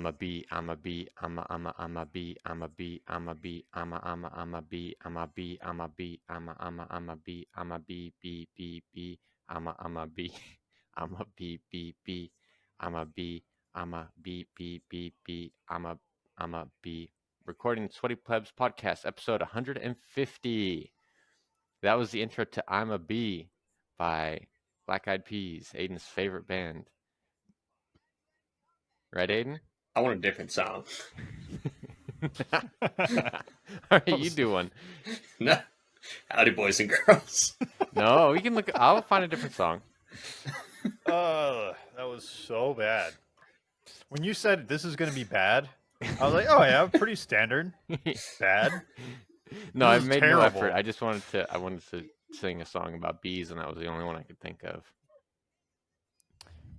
I'm a bee, I'm a bee, I'm a bee, I'm a bee, I'm a bee, I'm a bee, I'm a bee, I'm a bee, I'm a bee, I'm a bee, bee, I'm a bee, I'm a bee, I'm a bee, I'm a bee, I'm a bee. Recording Sweaty Plebs podcast, episode 150. That was the intro to I'm a Bee by Black Eyed Peas, Aiden's favorite band. Right, Aiden? I want a different song. All right, you do one. No. Howdy Boys and Girls. No, we can look. I'll find a different song. That was so bad. When you said this is going to be bad, I was like, oh yeah, pretty standard. Bad. No, I This is made no effort. terrible. I wanted to sing a song about bees, and that was the only one I could think of.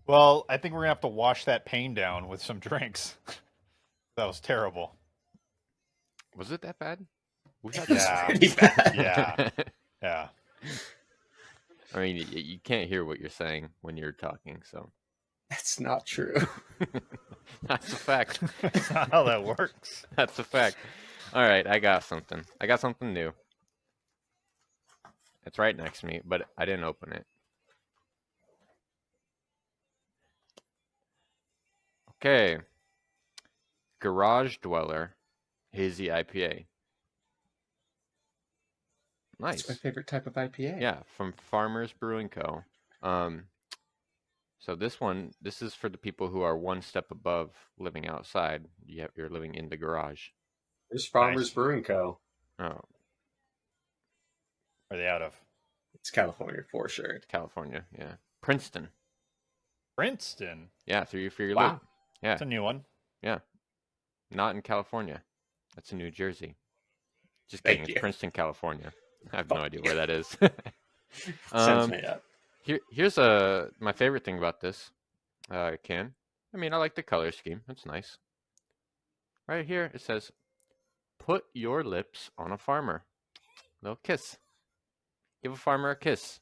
Well, I think we're going to have to wash that pain down with some drinks. That was terrible. Was it that bad? We had It's Yeah. pretty bad. Yeah. Yeah. I mean, you can't hear what you're saying when you're talking, so That's not true. that's a fact. That's not how that works. That's a fact. All right, I got something. I got something new. It's right next to me, but I didn't open it. Okay. Garage Dweller Hazy IPA. Nice. It's my favorite type of IPA. Yeah, from Farmers Brewing Co. So this is for the people who are one step above living outside. You're living in the garage. There's Farmers Nice. Brewing Co. Oh, Where are they out of? It's California for sure. California, yeah. Princeton. Princeton. Yeah, for your Wow. live. Yeah, That's a new one. not in California. That's in New Jersey. Just Thank kidding. you. It's Princeton, California. I have Fuck no idea you. where that is. Sounds made up. Here's my favorite thing about this can. I mean, I like the color scheme. It's nice. Right here it says, "Put your lips on a farmer." Little kiss. Give a farmer a kiss.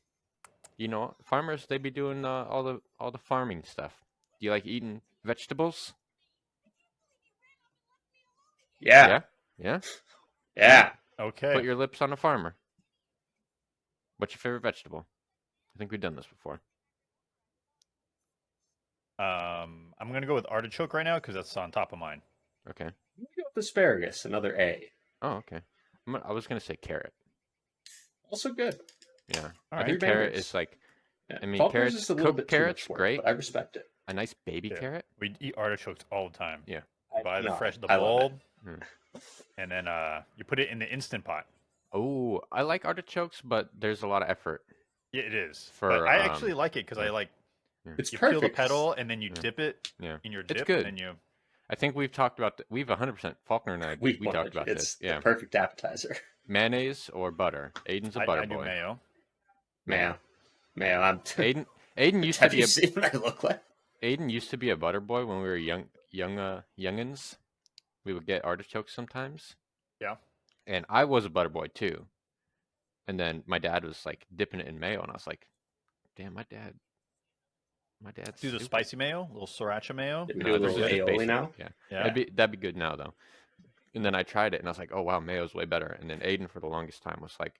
You know, farmers, they be doing all the farming stuff. Do you like eating vegetables? Yeah. Yeah. Yeah. Okay. Put your lips on a farmer. What's your favorite vegetable? I think we've done this before. I'm going to go with artichoke right now because that's on top of mine. Okay. You go with asparagus, another A. Oh, okay. I was gonna say carrot. Also good. Yeah. All I right. think Three carrot bangers. is like Yeah. I mean, Faulkner's carrots, is a little cooked bit carrots, too much work, great. but I respect it. a nice baby Yeah. carrot. We eat artichokes all the time. Yeah. Buy the No, fresh, the I love bulb, it. and then you put it in the Instant Pot. Oh, I like artichokes, but there's a lot of effort. Yeah, it is. For, but I actually like it because yeah. I like It's you perfect. peel the petal and then you Yeah. dip it Yeah. in your It's dip, good. and then you. I think we've talked about we've 100% Faulkner and I we talked about it's this. Yeah. the perfect appetizer. Mayonnaise or butter. Aiden's a butter I do boy. mayo. Man, I'm. Aiden used to Have be you a seen what I look like? Aiden used to be a butter boy when we were youngins. We would get artichokes sometimes. Yeah. And I was a butter boy too. And then my dad was like dipping it in mayo, and I was like, "Damn, my dad's Do the stupid." spicy mayo, a little sriracha mayo. We No, do a there's little just aioli basic. now. Yeah. Yeah. That'd be good now though. And then I tried it, and I was like, "Oh wow, mayo's way better." And then Aiden, for the longest time, was like,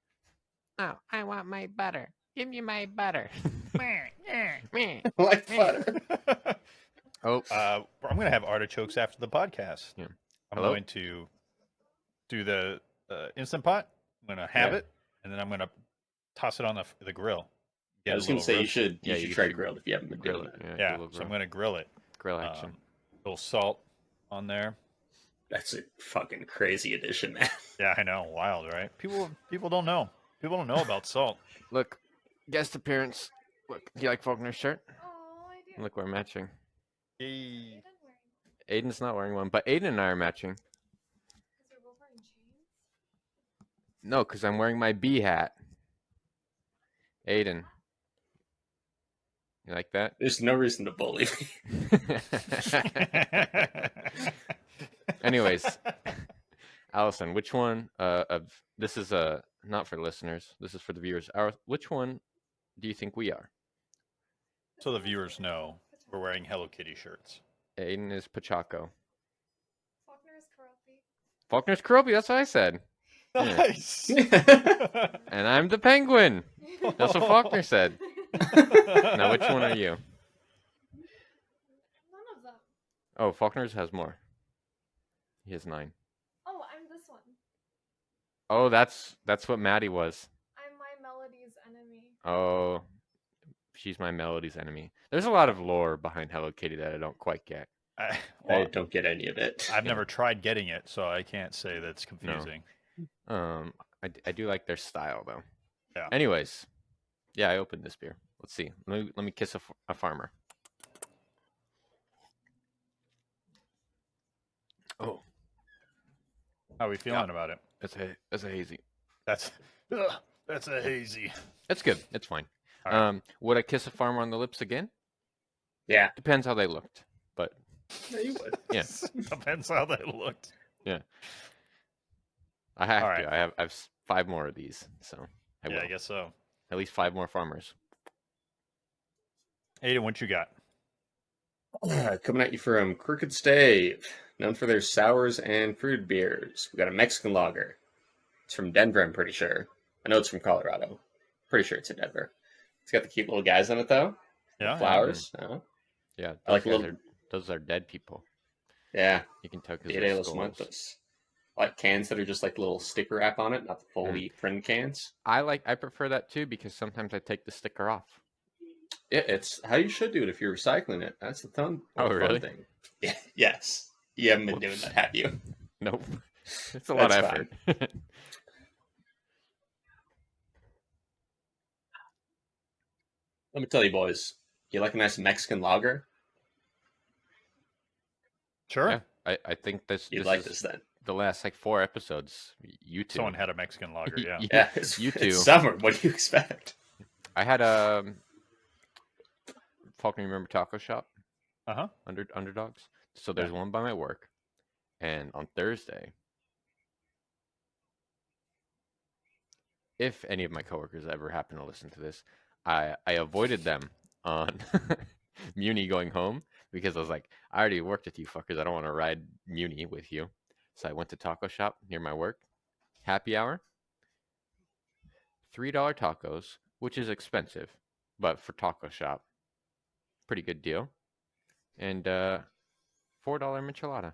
"Oh, I want my butter. Give me my butter." Like butter. Oh, I'm going to have artichokes after the podcast. Yeah. I'm Hello? going to do the Instant Pot. I'm going to have Yeah. it, and then I'm going to toss it on the grill. I Get was a going to little say you roast. should Yeah, you you should try should grilled if you haven't been grill doing it. that. Yeah, do a Yeah, little so I'm going to grill it. grill action. A little salt on there. That's a fucking crazy addition, man. Yeah, I know. Wild, right? People don't know. People don't know about salt. Look, guest appearance. Look, do you like Faulkner's shirt? Oh, I do. Look, we're matching. Yay. Aiden's not wearing one, but Aiden and I are matching. Because we're both wearing chains? No, because I'm wearing my bee hat. Aiden. You like that? There's no reason to bully me. Anyways, Allison, which one of this is not for listeners. This is for the viewers. Which one do you think we are? So the viewers know we're wearing Hello Kitty shirts. Aiden is Pachaco. Faulkner's Kroby, that's what I said. Yeah. Nice. And I'm the penguin. That's what Faulkner said. Now, which one are you? None of them. Oh, Faulkner's has more. He has 9. Oh, I'm this one. Oh, that's what Maddie was. I'm my Melody's enemy. Oh, she's my Melody's enemy. There's a lot of lore behind Hello Kitty that I don't quite get. I Well, don't get any of it. I've never tried getting it, so I can't say that's confusing. I do like their style though. Yeah. Anyways, yeah, I opened this beer. Let's see. Let me kiss a farmer. Oh, How are we feeling about it? that's a hazy. That's a hazy. It's good. It's fine. All right. Would I kiss a farmer on the lips again? Yeah. Depends how they looked, but No, you would. yeah. Depends how they looked. I have All right. to. I have 5 more of these, so I will. I guess so. At least 5 more farmers. Aiden, what you got? Coming at you from Crooked Stave, known for their sours and fruited beers. We got a Mexican lager. It's from Denver, I'm pretty sure. I know it's from Colorado. Pretty sure it's in Denver. It's got the cute little guys on it, though. Yeah. Flowers. Yeah, I like those are dead people. Yeah. You can tell because Dia de los Muertos. I like cans that are just like little sticker wrap on it, not the fully print cans. I prefer that too because sometimes I take the sticker off. Yeah, it's how you should do it if you're recycling it. That's the fun, really? thing. Yeah, yes. You haven't been doing that, have you? Nope. It's a lot of That's effort. Let me tell you, boys. You like a nice Mexican lager? Sure. Yeah, I think You'd like this then. the last like 4 episodes. You two. Someone had a Mexican lager. Yeah. Yeah, it's, You two. It's summer. What do you expect? I had Faulkner, remember Taco Shop? Uh-huh. Underdogs. So there's one by my work, and on Thursday, if any of my coworkers ever happen to listen to this, I avoided them on Muni going home because I was like, I already worked with you fuckers. I don't want to ride Muni with you. So I went to Taco Shop near my work. Happy hour. $3 tacos, which is expensive, but for Taco Shop, pretty good deal. And $4 michelada.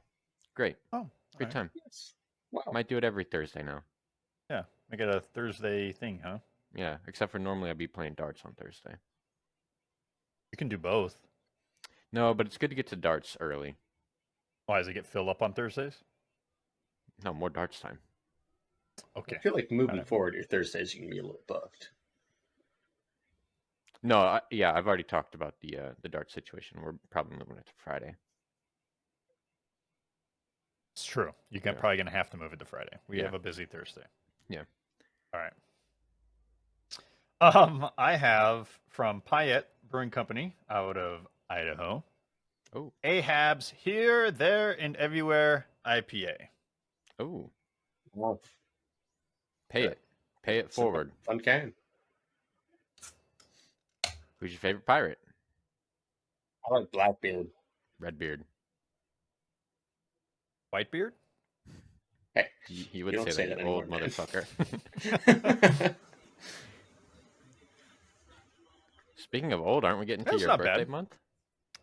Great. Oh, Good right. time. Yes. Wow. Might do it every Thursday now. Yeah. Make it a Thursday thing, huh? Yeah, except for normally I'd be playing darts on Thursday. You can do both. No, but it's good to get to darts early. Why does it get filled up on Thursdays? No, more darts time. Okay. I feel like moving Got it. forward, your Thursdays you can be a little buffed. No, yeah, I've already talked about the dart situation. We're probably moving it to Friday. It's true. You're Yeah. probably going to have to move it to Friday. We Yeah. have a busy Thursday. Yeah. All right. I have from Payette Brewing Company out of Idaho. Oh, Ahab's Here, There, and Everywhere IPA. oh, Wow. pay Good. it. Pay it forward. Fun can. Who's your favorite pirate? I like Blackbeard. Redbeard. Whitebeard? Hey, He would You don't say say that, that you old anymore, man. motherfucker. Speaking of old, aren't we getting to That's your not birthday bad. month?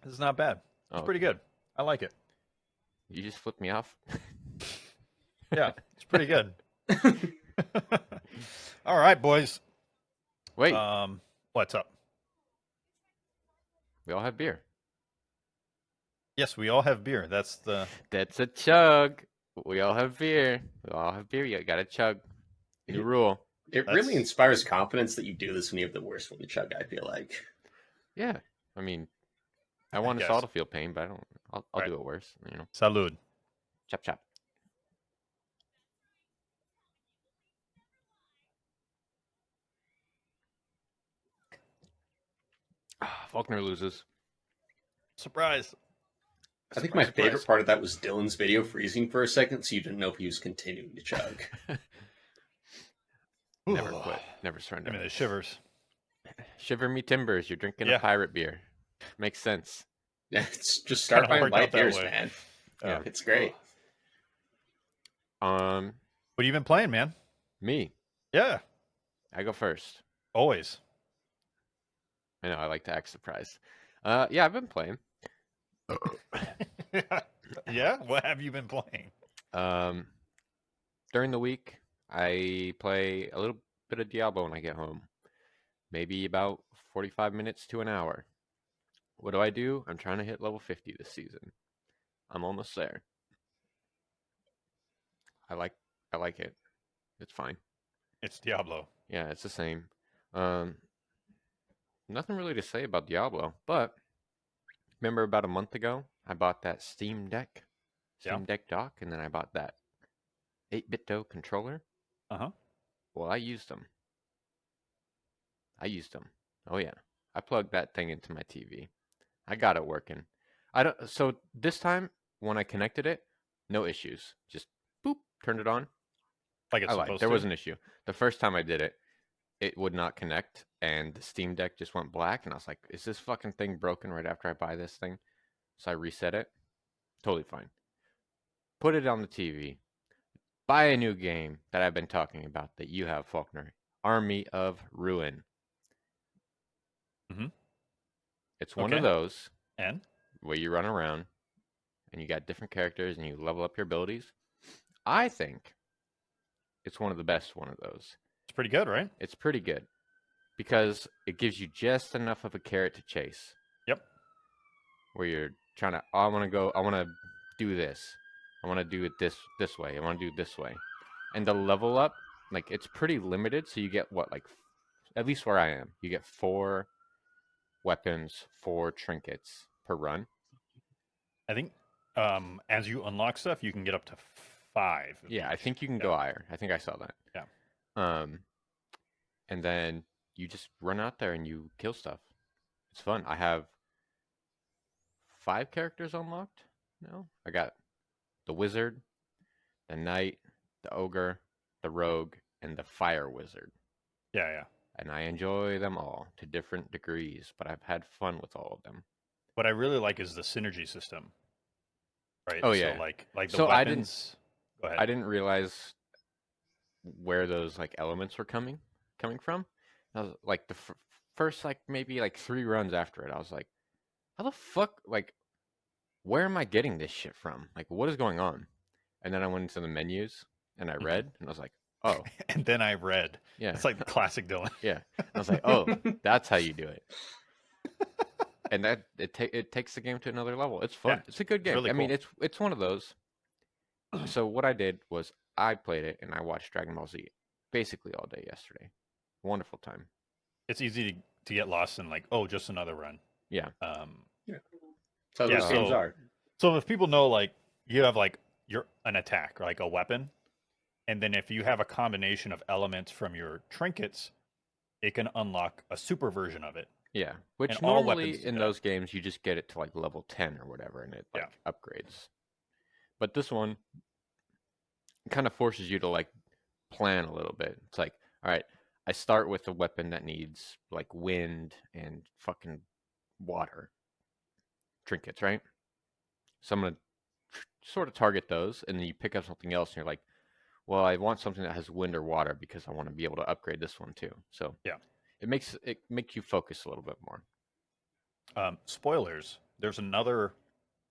This is not bad. It's Oh, pretty good. I like it. You just flipped me off. Yeah, it's pretty good. All right, boys. Wait, What's up? we all have beer. Yes, we all have beer. That's That's a chug. We all have beer. We all have beer. You gotta chug. New rule. It That's- really inspires confidence that you do this when you have the worst one to chug, I feel like. Yeah. I mean, I want us guess. all to feel pain, but I don't. I'll Right. do it worse. You know. salud. Chop chop. Faulkner loses. Surprise. I think my Surprise, favorite surprise. part of that was Dylan's video freezing for a second, so you didn't know if he was continuing to chug. Never Ooh. quit. Never Give surrender. me the shivers. Shiver me timbers. You're drinking Yeah. a pirate beer. Makes sense. It's just start Kinda buying worked out light that beers, way. man. Yeah. It's great. What have you been playing, man? Me. Yeah, I go first. always. I know I like to act surprised. Yeah, I've been playing. Yeah, what have you been playing? Um, during the week, I play a little bit of Diablo when I get home. Maybe about 45 minutes to an hour. What do? I'm trying to hit level 50 this season. I'm almost there. I like I like it. It's fine. It's Diablo. Yeah, it's the same. Um, nothing really to say about Diablo, but remember about a month ago, I bought that Yeah. Steam Deck dock, and then I bought that 8-bit controller. Uh-huh. Well, I used them. Oh yeah. I plugged that thing into my TV. I got it working. So this time when I connected it, no issues. Just boop, turned it on. Like it's I lied. supposed There to. was an issue. The first time I did it, it would not connect and the Steam Deck just went black and I was like, is this fucking thing broken right after I buy this thing? So I reset it. Totally fine. Put it on the TV. Buy a new game that I've been talking about that you have, Faulkner. Army of Ruin. Mhm. It's one Okay. of those And where you run around and you got different characters and you level up your abilities. I think it's one of the best one of those. it's pretty good, right? It's pretty good because it gives you just enough of a carrot to chase. Yep. Where you're trying to, oh, I want to do this. I want to do it this way. I want to do it this way. And the level up, like it's pretty limited, so you get what, like at least where I am, you get 4 weapons, 4 trinkets per run. I think as you unlock stuff, you can get up to 5 of Yeah, I each. think you can go higher. I think I saw that. Yeah. And then you just run out there and you kill stuff. It's fun. I have 5 characters unlocked now. I got the wizard, the knight, the ogre, the rogue, and the fire wizard. Yeah, yeah. And I enjoy them all to different degrees, but I've had fun with all of them. What I really like is the synergy system. Right? Oh, So yeah. like the So weapons. Go ahead. I didn't realize where those like elements were coming from. I was like the first like maybe like 3 runs after it, I was like, how the fuck, like, where am I getting this shit from? Like, what is going on? And then I went into the menus and I read and I was like, oh, And then I read. yeah, It's like the classic Dylan. yeah. And I was like, oh, that's how you do it. And that it takes the game to another level. It's fun. Yeah, It's a good game. really I mean, cool. it's one of those. So what I did was I played it and I watched Dragon Ball Z basically all day yesterday. Wonderful time. It's easy to get lost in like, oh, just another run. Yeah. So Yeah, those games so- are. So if people know like you have like an attack or like a weapon, and then if you have a combination of elements from your trinkets, it can unlock a super version of it. Yeah. Which And all normally weapons do in that. those games you just get it to like level 10 or whatever and it like upgrades. But this one kind of forces you to like plan a little bit. It's like, all right, I start with a weapon that needs like wind and fucking water trinkets, right? So I'm gonna sort of target those, and then you pick up something else, and you're like, well, I want something that has wind or water because I want to be able to upgrade this one too. So Yeah. it makes you focus a little bit more. Spoilers. There's another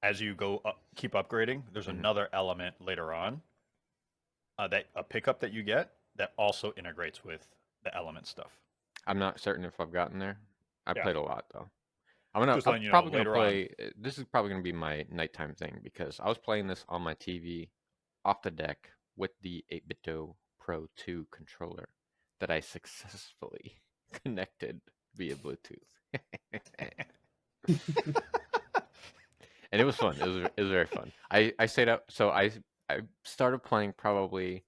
as you go up, keep upgrading. There's Mhm. another element later on that a pickup that you get that also integrates with the element stuff. I'm not certain if I've gotten there. I Yeah. played a lot though. Just letting I'm you know, probably gonna later on. play. This is probably gonna be my nighttime thing because I was playing this on my TV off the deck with the 8-bit Pro 2 controller that I successfully connected via Bluetooth. And it was fun. It was very fun. I stayed up. So I started playing probably.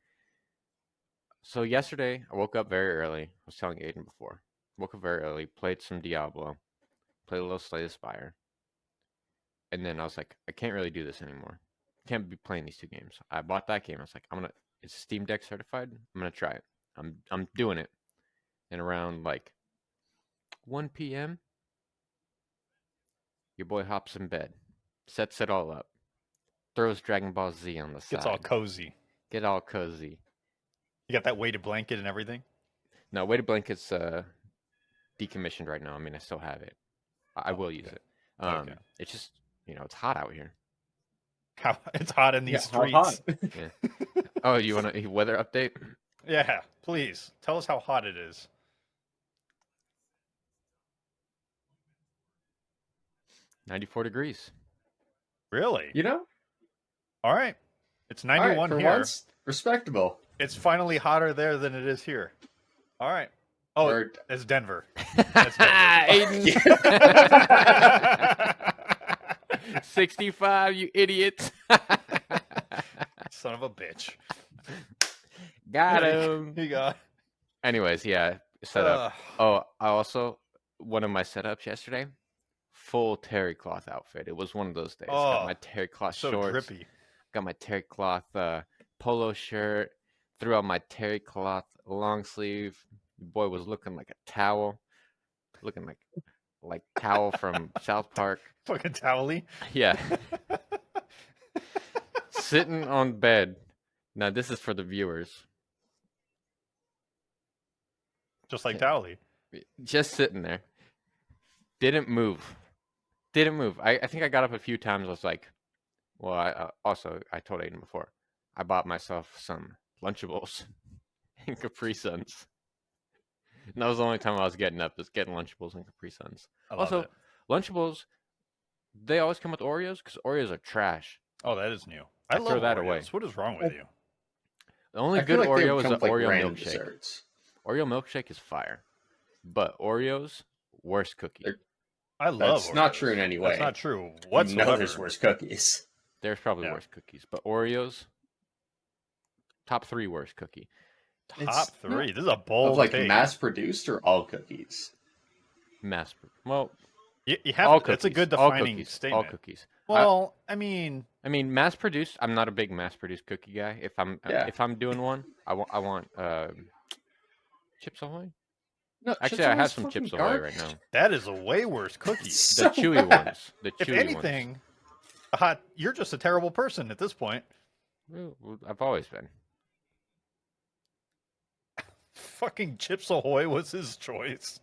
So yesterday I woke up very early. I was telling Aiden before. Woke up very early. Played some Diablo. Played a little Slay the Spire. And then I was like, I can't really do this anymore. Can't be playing these 2 games. I bought that game. I was like, it's Steam Deck certified. I'm gonna try it. I'm doing it. And around like 1 p.m., your boy hops in bed, sets it all up, throws Dragon Ball Z on the side, Gets all cozy. Get all cozy. You got that weighted blanket and everything? No, weighted blanket's decommissioned right now. I mean, I still have it. I will use it. Okay. It's just, it's hot out here. How it's hot in these How hot? streets. Yeah. Oh, you want a weather update? Yeah, please. Tell us how hot it is. 94 degrees. Really? You know? All right. It's All right, 91 for here. once, respectable. It's finally hotter there than it is here. All right. Oh, Or- it's Denver. That's Denver. Aiden. 65, you idiots. Son of a bitch. Got him. He got. Anyways, yeah, setup. Oh, I also, one of my setups yesterday, full terry cloth outfit. It was one of those days. Got my terry cloth so shorts. drippy. Got my terry cloth polo shirt. Threw on my terry cloth long sleeve. The boy was looking like a towel. Looking like towel from South Park. Fucking towely. Yeah. Sitting on bed. Now this is for the viewers. Just like towely. Just sitting there. Didn't move. I think I got up a few times. I was like, well, I told Aiden before. I bought myself some Lunchables and Capri Suns. And that was the only time I was getting up, was getting Lunchables and Capri Suns. I love Also, it. Lunchables, they always come with Oreos because Oreos are trash. Oh, that is new. I love throw that Oreos. away. What is wrong with you? The only I feel good like they Oreo is come the with, like, Oreo random milkshake. desserts. Oreo milkshake is fire. But Oreos, worst cookie. I love That's not Oreos. true in any way. That's not true You whatsoever. know there's worse cookies. There's probably Yeah. worse cookies. But Oreos, top 3 worst cookie. Top It's 3. not- This is a bold Of like take. mass-produced or all cookies? Well, You all have. cookies. That's a good all defining cookies, statement. All cookies. Well, I mean, I mean, mass-produced. I'm not a big mass-produced cookie guy. If I'm doing one, I want Chips Ahoy. No, Actually, Chips I Ahoy's have some fucking Chips Ahoy garbage. right now. that is a way worse cookie. The So chewy bad. ones. The chewy If anything, you're just a terrible person at this point. ones. Well, I've always been. Fucking Chips Ahoy was his choice.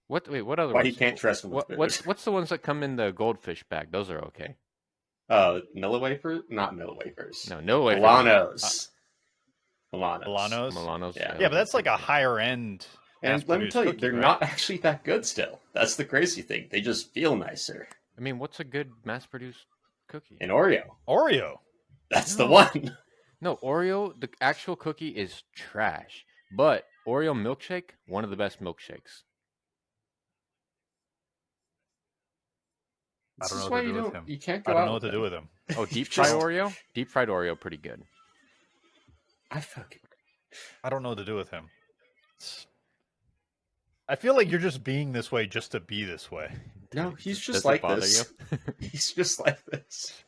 What? Wait, what other Why ones? you can't trust him with What's the ones that come in the goldfish bag? Those are okay. Milla wafer? Not Milla wafers. No way. Milanos. Milanos. Milanos? Milanos. Yeah. Yeah, but that's like a higher end. And let me mass-produced tell you, cookie, they're right? not actually that good still. That's the crazy thing. They just feel nicer. I mean, what's a good mass-produced cookie? An Oreo. Oreo. That's the No. one. No, Oreo. The actual cookie is trash. But Oreo milkshake, one of the best milkshakes. I This don't is know why what to you do with don't. him. You can't go I don't out know what to with do them. with him. Oh, deep fried Just- Oreo. Deep fried Oreo, pretty good. I fucking. I don't know what to do with him. I feel like you're just being this way just to be this way. No, he's Does just it like bother this. you? He's just like this.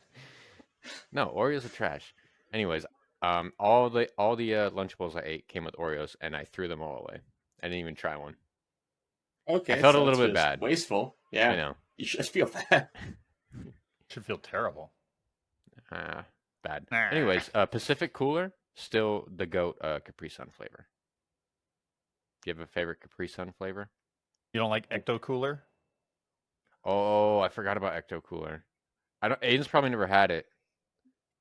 No, Oreos are trash. Anyways, all the Lunchables I ate came with Oreos, and I threw them all away. I didn't even try one. Okay, I felt a so little it's bit just bad. Wasteful. Yeah, You know, you should feel bad. Should feel terrible. bad. Nah. Anyways, Pacific Cooler, still the GOAT Capri Sun flavor. Do you have a favorite Capri Sun flavor? You don't like Ecto Cooler? Oh, I forgot about Ecto Cooler. Aiden's probably never had it.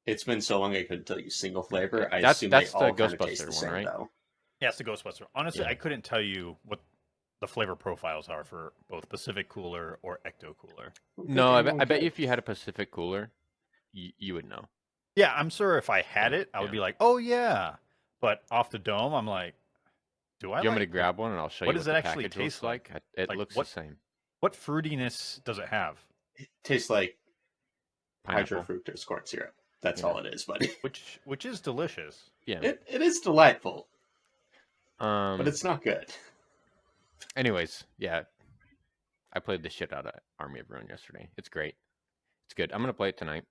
It's been so long I couldn't tell you single flavor. I That's- assume that's they the all kind of taste Ghostbuster the one, same, right? though. Yeah, it's the Ghostbuster. Honestly, Yeah. I couldn't tell you what the flavor profiles are for both Pacific Cooler or Ecto Cooler. No, I Okay, bet you if you had a Pacific Cooler, you would know. Yeah, I'm sure if I had Yeah, it, I would yeah. be like, oh yeah. But off the dome, I'm like, do I Do you want me like to grab one and I'll show what you does what it the actually package taste looks like? It Like, looks what- the same. what fruitiness does it have? It tastes like Pineapple. hydrofructose corn syrup. That's Yeah. all it is, but Which is delicious. Yeah. it is delightful, Um. but it's not good. Anyways, yeah. I played the shit out of Army of Ruin yesterday. It's great. It's good. I'm gonna play it tonight.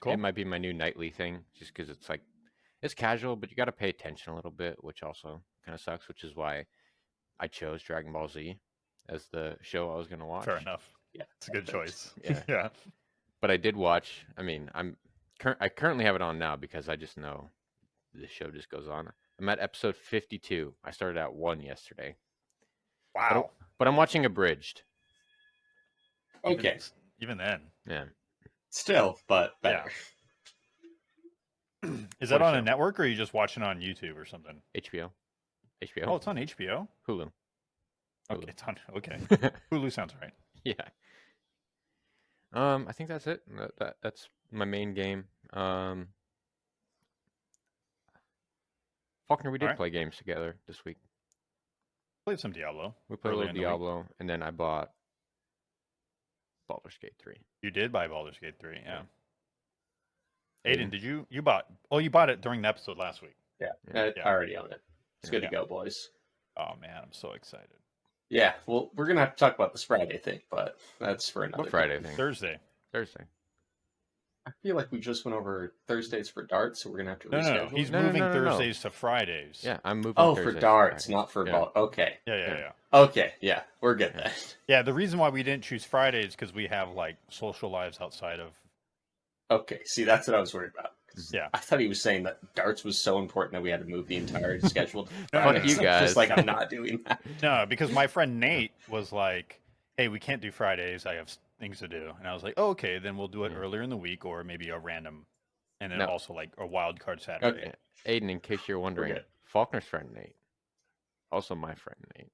Cool. It might be my new nightly thing, just because it's like it's casual, but you got to pay attention a little bit, which also kind of sucks. Which is why I chose Dragon Ball Z as the show I was gonna watch. Fair enough. Yeah, It's a good choice. Yeah. yeah. But I did watch. I mean, I currently have it on now because I just know the show just goes on. I'm at episode 52. I started at 1 yesterday. Wow. But I'm watching abridged. Okay. Even then. Yeah. Still, but better. Is that What a on a show. network or are you just watching it on YouTube or something? HBO. Oh, it's on HBO? Hulu. Okay, it's on. Okay. Hulu sounds right. Yeah. I think that's it. That's my main game. Faulkner, we did Alright. play games together this week. Played some Diablo. We played a early little in the week. Diablo, and then I bought Baldur's Gate 3. You did buy Baldur's Gate 3, yeah. Yeah. Aiden, did you bought? Oh, you bought it during the episode last week. Yeah, Yeah. I already own it. It's good Yeah. to go, boys. Oh man, I'm so excited. Yeah, well, we're gonna have to talk about this Friday thing, but that's for another What Friday time. thing? Thursday. Thursday. I feel like we just went over Thursdays for darts, so we're gonna have to No, reschedule. no, he's No, no, moving no, no, no. Thursdays to Fridays. Yeah, I'm moving. Oh, Thursdays for to darts, Fridays. not for Yeah. ball. Okay, Yeah. okay, yeah, we're good then. Yeah, the reason why we didn't choose Fridays because we have like social lives outside of. Okay, see, that's what I was worried about. 'Cause Yeah. I thought he was saying that darts was so important that we had to move the entire schedule. to Fuck Fridays. you I'm guys. Just like I'm not doing that. No, because my friend Nate was like, "Hey, we can't do Fridays. I have things to do," and I was like, "Oh, okay, then we'll do it Yeah. earlier in the week or maybe a random, and then No. also like a wild card Saturday." Okay. Aiden, in case you're wondering, good. Faulkner's friend Nate, also my friend Nate.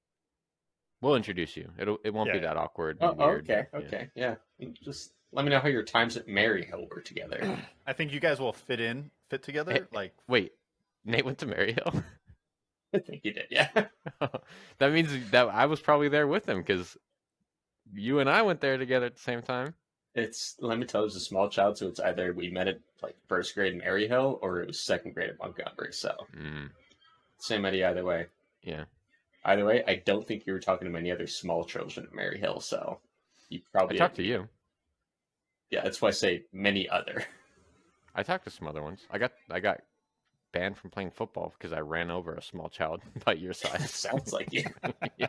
We'll introduce you. It won't be Yeah. that awkward. Oh, And weird. okay, yeah. Just let me know how your times at Maryhill were together. I think you guys will fit together. Hey, Like, Wait, Nate went to Maryhill. I think you did, yeah. That means that I was probably there with him because you and I went there together at the same time. Let me tell you, it's a small child, so it's either we met at like first grade in Maryhill or it was second grade at Montgomery. So same idea either way. Yeah. Either way, I don't think you were talking to many other small children at Maryhill, so you I probably talked to you. Yeah, that's why I say many other. I talked to some other ones. I got banned from playing football because I ran over a small child about your size. Sounds like you. Yeah.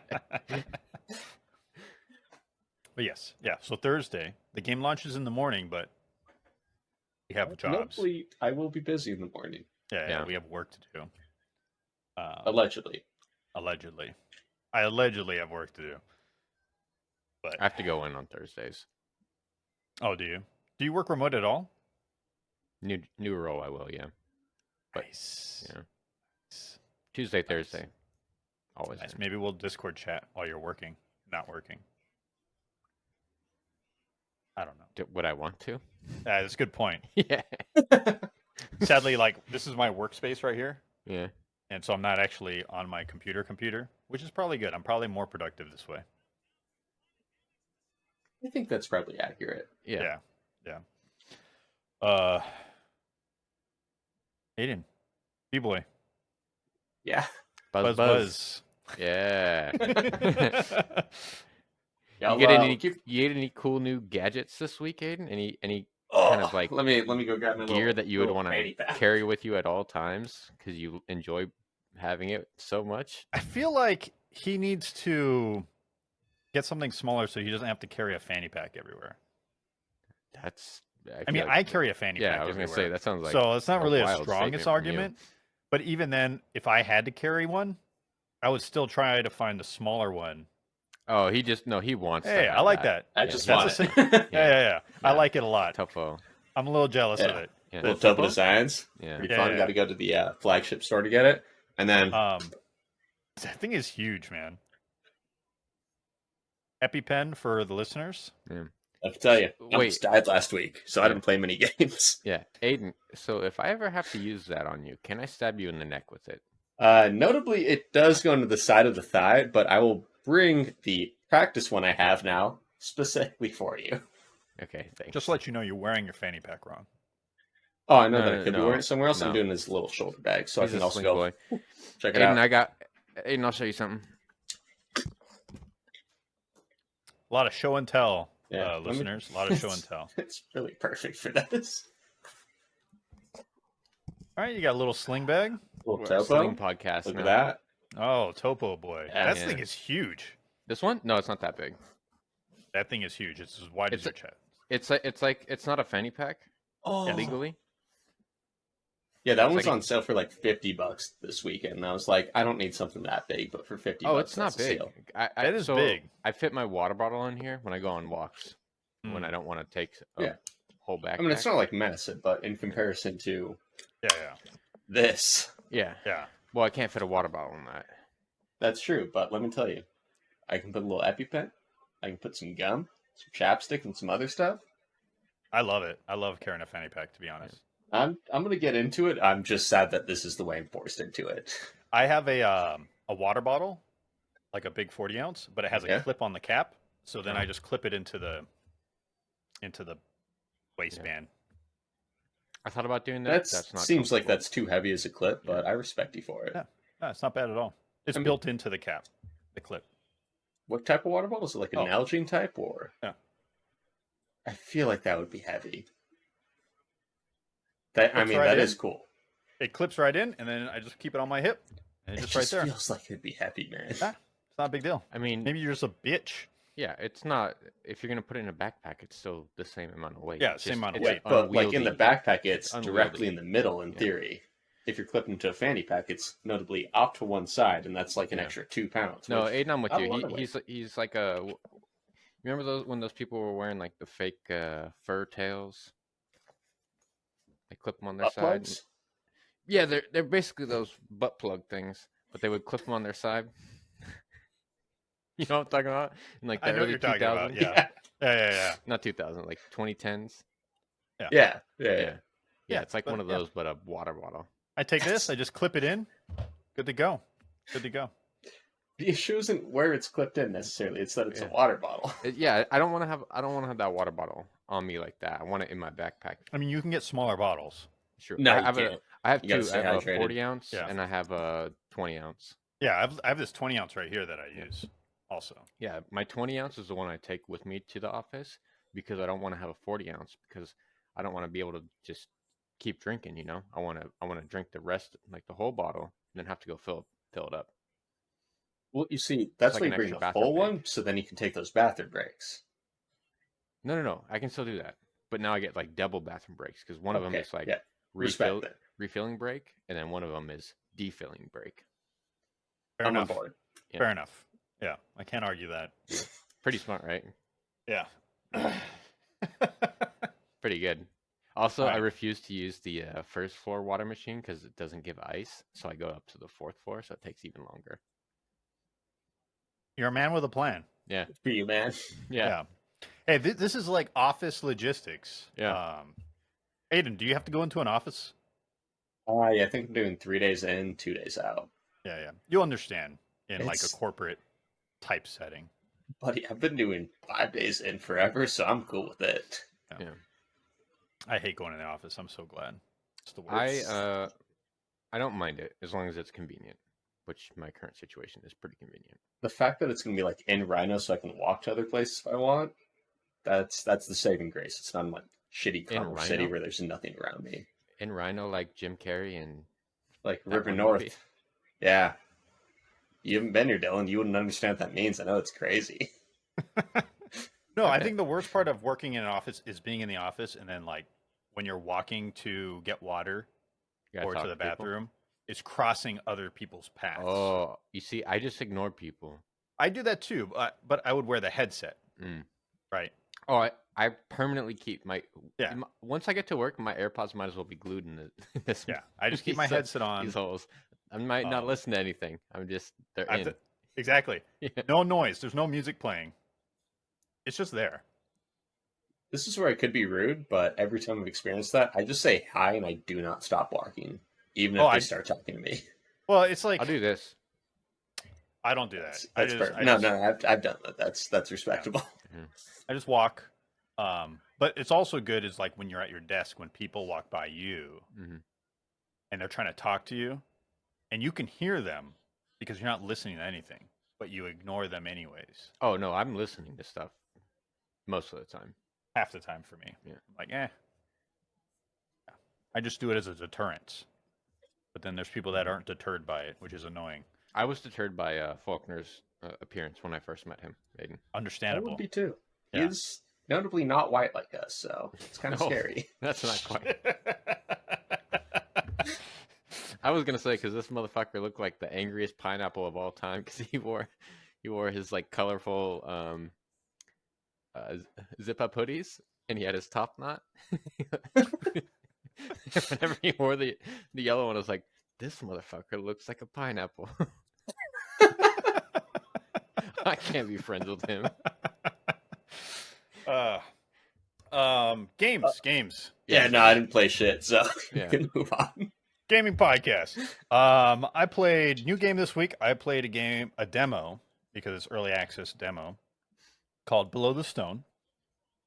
but yes, yeah. So Thursday, the game launches in the morning, but we have jobs. Hopefully, I will be busy in the morning. Yeah, we have work to do. Allegedly. Allegedly, I allegedly have work to do. But I have to go in on Thursdays. oh, do you? Do you work remote at all? New role, I will. Yeah. But, Nice. Yeah. Tuesday, Thursday. Always. Nice. in. Maybe we'll Discord chat while you're working, not working. I don't know. Would I want to? That's a good point. Yeah. Sadly, like this is my workspace right here, Yeah. and so I'm not actually on my computer, which is probably good. I'm probably more productive this way. I think that's probably accurate. Yeah. Yeah. Aiden, B-boy, Yeah. Buzz. Yeah. Yeah, You get well, any? You get any cool new gadgets this week, Aiden? Any Oh, kind of like let me go grab my gear little, that you would little want fanny to pack. carry with you at all times because you enjoy having it so much? I feel like he needs to get something smaller so he doesn't have to carry a fanny pack everywhere. That's. I mean, feel I like, carry a fanny yeah, pack I was gonna everywhere. say that sounds like So it's not a really a wild strongest statement from you. argument. But even then, if I had to carry one, I would still try to find the smaller one. Oh, he wants. Hey, to I have like that. I Yeah, just that's want a it. Yeah. I Yeah. like it a lot. Topo. I'm a little jealous of Yeah. it. Yeah. Little Topo? Topo Designs. Yeah. Pretty Yeah, fun. yeah. Got to go to the flagship store to get it. And then That thing is huge, man. EpiPen for the listeners. I have to tell you, I Wait. almost died last week, so I didn't play many games. Yeah, Aiden. So if I ever have to use that on you, can I stab you in the neck with it? Notably, it does go into the side of the thigh, but I will bring the practice one I have now specifically for you. Okay, thanks. Just to let you know, you're wearing your fanny pack wrong. Oh, I know No, that I could be no, wearing it somewhere else. I'm no. doing this little shoulder bag, so I He's can a also sling go boy. check it Aiden, out. Aiden, I'll show you something. A lot of show and tell, Yeah, let me- listeners. A lot of show and tell. It's really perfect for this. All right, you got a little sling bag. Little We're a topo. sling podcast Look now. at that. Oh, Topo boy. Yeah. That thing is huge. This one? No, it's not that big. That thing is huge. It's as wide as It's your chest. It's not a fanny pack Oh, legally. Yeah, that It's one's like on sale for like $50 this weekend. And I was like, I don't need something that big, but for 50 oh, bucks, it's not that's a big. steal. It is So big. I fit my water bottle in here when I go on walks when I don't want to take a Yeah. whole backpack. I mean, it's not like massive, but in comparison to Yeah. this, Yeah. Yeah. Well, I can't fit a water bottle in that. that's true. But let me tell you, I can put a little EpiPen, I can put some gum, some chapstick, and some other stuff. I love it. I love carrying a fanny pack, to be honest. I'm gonna get into it. I'm just sad that this is the way I'm forced into it. I have a water bottle, like a big 40 ounce, but it has a Yeah. clip on the cap. So then Oh. I just clip it into the waistband. I thought about doing that. That That's not seems like comfortable. that's too heavy as a clip, but I respect you for it. Yeah. No, it's not bad at all. It's I mean- built into the cap, the clip. What type of water bottle? Is it like an Oh. Nalgene type or? Yeah. I feel like that would be heavy. That Clips that right is in. cool. It clips right in, and then I just keep it on my hip, and it's It just right just there. feels like it'd be heavy, man. Ah, it's not a big deal. I mean, Maybe you're just a bitch. yeah, it's not. If you're gonna put it in a backpack, it's still the same amount of weight. Yeah, It's same just- amount of it's weight. But like in the unwieldy. backpack, it's unwieldy. directly in the middle in Yeah. theory. If you're clipping to a fanny pack, it's notably off to one side, and that's like an Yeah. extra 2 pounds. No, which Aiden, I'm with I you. don't wanna He's like a. Remember those when those people were wearing like the fake fur tails? They clip them on their butt side. plugs. Yeah, they're basically those butt plug things, but they would clip them on their side. You know what I'm talking about? In like the I know what early you're talking about, 2000s? yeah. Yeah. Not 2000, like 2010s. Yeah. Yeah, Yeah, it's like but one of yeah. those, but a water bottle. I take this, I just clip it in. Good to go. Good to go. The issue isn't where it's clipped in necessarily; it's that it's a Yeah. water bottle. Yeah, I don't want to have that water bottle on me like that. I want it in my backpack. I mean, you can get smaller bottles. Sure. No, I you have can't. I have You gotta two. stay I have hydrated. a 40 ounce Yeah. and I have a 20 ounce. Yeah, I have this 20 ounce right here that I use also. Yeah, my 20 ounce is the one I take with me to the office because I don't want to have a 40 ounce because I don't want to be able to just keep drinking. You know, I want to drink the rest, like the whole bottle, and then have to go fill it up. Well, you see, that's like why an you bring extra the bathroom full break. one, so then you can take those bathroom breaks. No, I can still do that, but now I get like double bathroom breaks because one of them Okay, is like yeah. Respect that. refilling break, and then one of them is defilling break. Fair I'm on enough. board. Yeah. Fair enough. Yeah, I can't argue that. Pretty smart, right? Yeah. Pretty good. Also, I Right. refuse to use the first floor water machine because it doesn't give ice. So I go up to the fourth floor, so it takes even longer. You're a man with a plan. Yeah, For you, man. yeah. Hey, this is like office logistics. Yeah. Aiden, do you have to go into an office? I think I'm doing 3 days in, 2 days out. Yeah. You'll understand in like a It's- corporate type setting. Buddy, I've been doing 5 days in forever, so I'm cool with it. Yeah. I hate going to the office. I'm so glad. It's the worst. I don't mind it as long as it's convenient, which my current situation is pretty convenient. The fact that it's going to be like in Rhino so I can walk to other places if I want, that's the saving grace. It's not like shitty In Commerce City Rhino? where there's nothing around me. In Rhino, like Jim Carrey and Like That River one North. movie. Yeah. You haven't been here, Dylan. You wouldn't understand what that means. I know it's crazy. No, I Okay. think the worst part of working in an office is being in the office and then like when you're walking to get water you gotta or talk to the people. bathroom, is crossing other people's paths. Oh, you see, I just ignore people. I do that too, but I would wear the headset. Mm. Right. Oh, I permanently keep my Yeah. Once I get to work, my AirPods might as well be glued in this. Yeah. I just keep my these, headset on. These holes. I might not Um, listen to anything. I'm just they're I have in. to- exactly. Yeah. No noise. There's no music playing. It's just there. This is where I could be rude, but every time I've experienced that, I just say hi and I do not stop walking, even if Oh, they I- start talking to me. Well, it's like I'll do this. I don't do that. That's I just, perfect. I No, just, I've done that. That's respectable. I just walk. But it's also good is like when you're at your desk when people walk by you Mhm. and they're trying to talk to you, and you can hear them because you're not listening to anything, but you ignore them anyways. Oh no, I'm listening to stuff most of the time. Half the time for me. Yeah. I'm like, Yeah. I just do it as a deterrent. But then there's people that aren't deterred by it, which is annoying. I was deterred by Faulkner's appearance when I first met him, Aiden. I Understandable. would be too. Yeah. He's notably not white like us, so it's kind of No. scary. That's not quite. I was gonna say because this motherfucker looked like the angriest pineapple of all time because he wore his like colorful zip up hoodies and he had his top knot. Whenever he wore the yellow one, I was like, this motherfucker looks like a pineapple. I can't be friends with him. Games. Yeah, no, I didn't play shit, so Yeah. we can move on. Gaming podcast. I played new game this week. I played a demo because it's early access demo called Below the Stone,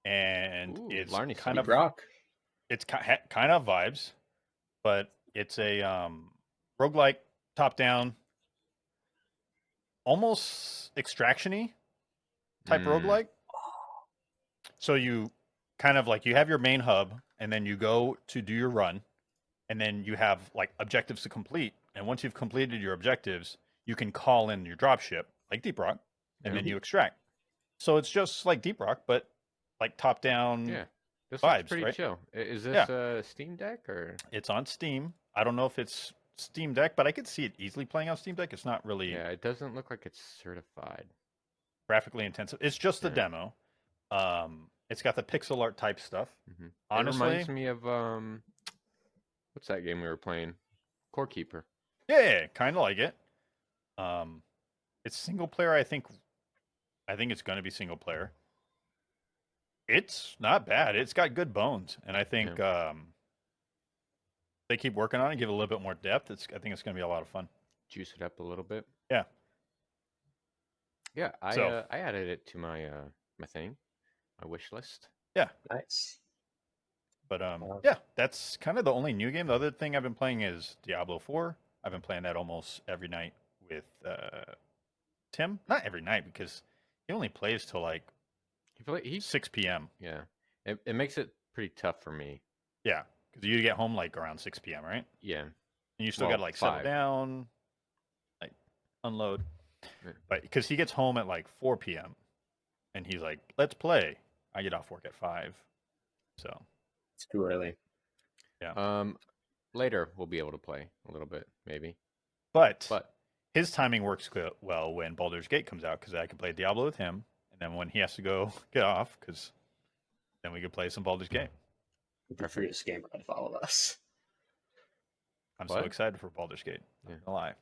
and Ooh, it's Larny kind Deep of Rock. it's kind of vibes, but it's a roguelike top down, almost extraction-y type roguelike. So you kind of like you have your main hub, and then you go to do your run, and then you have like objectives to complete. And once you've completed your objectives, you can call in your dropship like Deep Rock, and then you extract. So it's just like Deep Rock, but like top down. Yeah, this vibes, looks pretty right? chill. Is this Yeah. a Steam Deck or? It's on Steam. I don't know if it's Steam Deck, but I could see it easily playing on Steam Deck. It's not really Yeah, it doesn't look like it's certified. graphically intensive. It's just the Yeah. demo. It's got the pixel art type stuff. Mm-hmm. Honestly, it reminds me of what's that game we were playing? Core Keeper. yeah, kind of like it. It's single player. I think it's going to be single player. It's not bad. It's got good bones, and I think they keep working on it, give it a little bit more depth. I think it's going to be a lot of fun. Juice it up a little bit. Yeah. Yeah, I So- I added it to my my thing, my wish list. Nice. But Wow. yeah, that's kind of the only new game. The other thing I've been playing is Diablo 4. I've been playing that almost every night with Tim. Not every night because he only plays till like He 6 p.m. yeah, it makes it pretty tough for me. Yeah, because you get home like around 6 p.m. right? Yeah, And you still Well, got to like settle 5. down, like unload. Yeah. But because he gets home at like 4 p.m. and he's like, "Let's play." I get off work at 5, so It's too early. later we'll be able to play a little bit, maybe. but But his timing works well when Baldur's Gate comes out because I can play Diablo with him, and then when he has to go get off, because then we can play some Baldur's Gate. The freest gamer out of all of us. I'm so What? excited for Baldur's Gate. Not Yeah. gonna lie.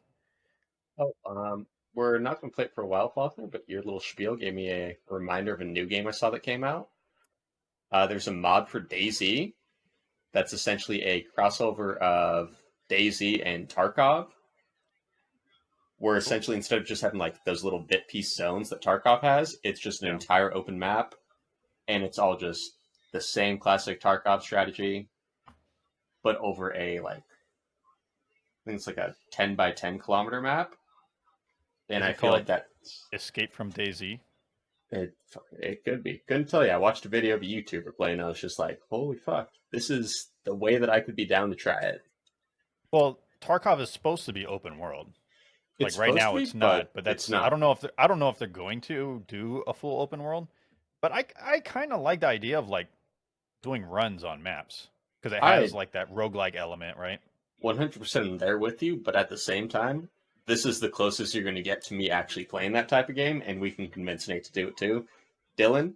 Oh, we're not going to play it for a while, Faulkner, but your little spiel gave me a reminder of a new game I saw that came out. There's a mod for DayZ that's essentially a crossover of DayZ and Tarkov, where essentially instead of just having like those little bit piece zones that Tarkov has, it's just an entire open map, and it's all just the same classic Tarkov strategy, but over a I think it's like a 10 by 10 kilometer map. And Is I it feel like called that Escape from DayZ. it could be. Couldn't tell you. I watched a video of a YouTuber playing. I was just like, holy fuck. This is the way that I could be down to try it. Well, Tarkov is supposed to be open world. It's Like right supposed now, to be, it's not. But that's it's not. I don't know if they're going to do a full open world. But I kind of like the idea of like doing runs on maps because it has like that roguelike element, right? 100% there with you, but at the same time, this is the closest you're going to get to me actually playing that type of game, and we can convince Nate to do it too. Dylan,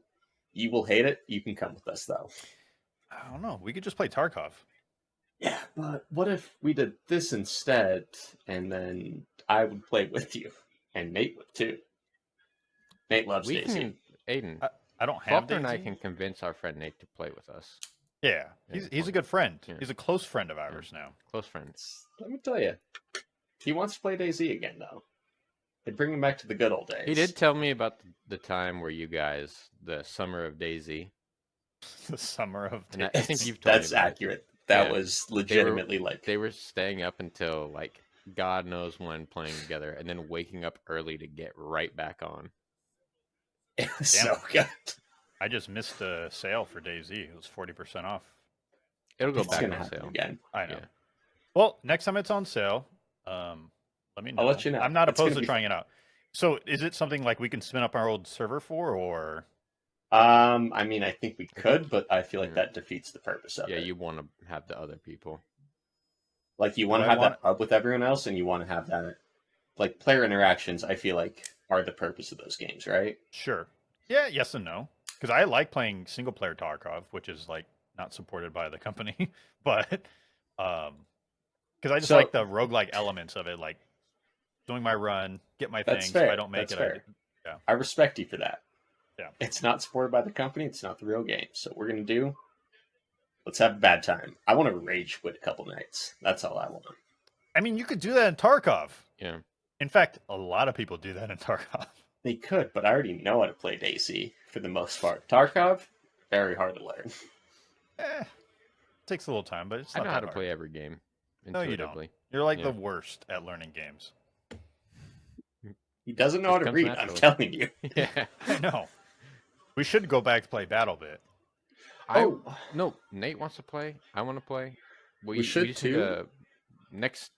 you will hate it. You can come with us, though. I don't know. We could just play Tarkov. Yeah, but what if we did this instead, and then I would play with you, and Nate would too? Nate loves we Daisy. can, Aiden. I don't have Faulkner and I DayZ. can convince our friend Nate to play with us. Yeah, Yeah, he's a good friend. Yeah. He's a close friend of ours now. Close friends. Let me tell you, he wants to play DayZ again, though. They bring him back to the good old days. He did tell me about the time where you guys, the summer of Daisy. The summer of And DayZ. I think you've told me That's about it. accurate. That Yeah. was legitimately They were staying up until like God knows when playing together, and then waking up early to get right back on. it was Damn. so good. I just missed the sale for DayZ. It was 40% off. It'll go It's back gonna on happen sale. again. I know. Yeah. Well, next time it's on sale, let me know. I'll let you know. I'm not It's opposed gonna to be trying it out. So, is it something like we can spin up our old server for, or I mean, I think we could, but I feel like Yeah. that defeats the purpose of Yeah, it. you want to have the other people. Like you want Do to I have want- that hub with everyone else, and you want to have that like player interactions. I feel like are the purpose of those games, right? Sure. Yeah, yes and no. Because I like playing single player Tarkov, which is like not supported by the company, but because I just So like the roguelike elements of it, like doing my run, get my that's things. If I fair. don't make That's it, fair. yeah. I respect you for that. Yeah. It's not supported by the company. It's not the real game. So what we're gonna do. Let's have a bad time. I want to rage quit a couple nights. That's all I want. I mean, you could do that in Tarkov. Yeah. In fact, a lot of people do that in Tarkov. They could, but I already know how to play Daisy for the most part. Tarkov, very hard to learn. Takes a little time, but it's I not know that how to hard. play every game No, you don't. intuitively. You're like Yeah. the worst at learning games. He doesn't know Just how to comes read. naturally. I'm telling you. Yeah. I know. We should go back to play BattleBit. Oh. No, Nate wants to play. I want to play. We should just need too. to next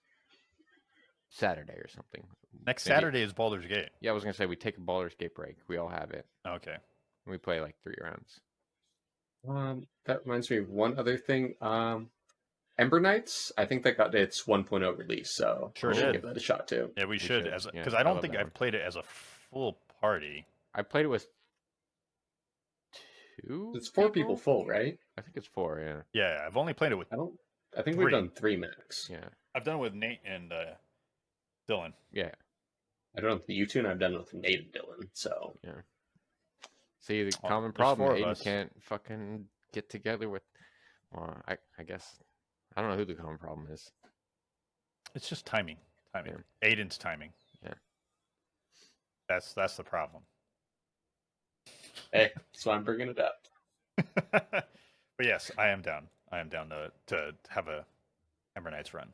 Saturday or something. Next Maybe- Saturday is Baldur's Gate. Yeah, I was gonna say we take a Baldur's Gate break. We all have it. Okay. And we play like 3 rounds. That reminds me of one other thing. Ember Knights. I think that got its 1.0 release, so Sure we should did. give that a shot too. Yeah, we should, should. as Yeah, because I I don't love think that I've one. played it as a full party. I played it with 2. It's 4 people full, right? I think it's 4. Yeah. Yeah, I've only played it with. I think we've 3. done 3 max. Yeah. I've done it with Nate and Dylan. Yeah. I don't know if you two, and I've done it with Nate and Dylan. So See, the Oh, common there's problem 4 of Aiden us. can't fucking get together with. Well, I guess I don't know who the common problem is. It's just timing. Aiden's timing. Yeah. That's the problem. hey, that's why I'm bringing it up. But yes, I am down. I am down to have a Ember Knights run.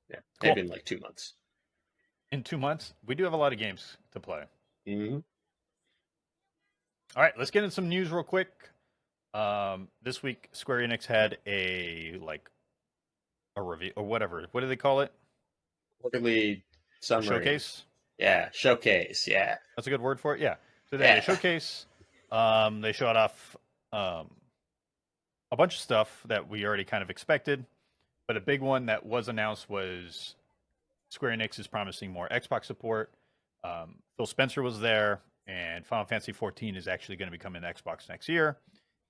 Yeah, Cool. maybe in like 2 months. In 2 months, we do have a lot of games to play. Mm-hmm. All right, let's get into some news real quick. This week, Square Enix had a review or whatever. What do they call it? Quarterly A summary. showcase. Yeah, showcase. Yeah. That's a good word for it. Yeah. So they had a Yeah. showcase. They showed off a bunch of stuff that we already kind of expected, but a big one that was announced was Square Enix is promising more Xbox support. Phil Spencer was there, and Final Fantasy XIV is actually going to be coming to Xbox next year.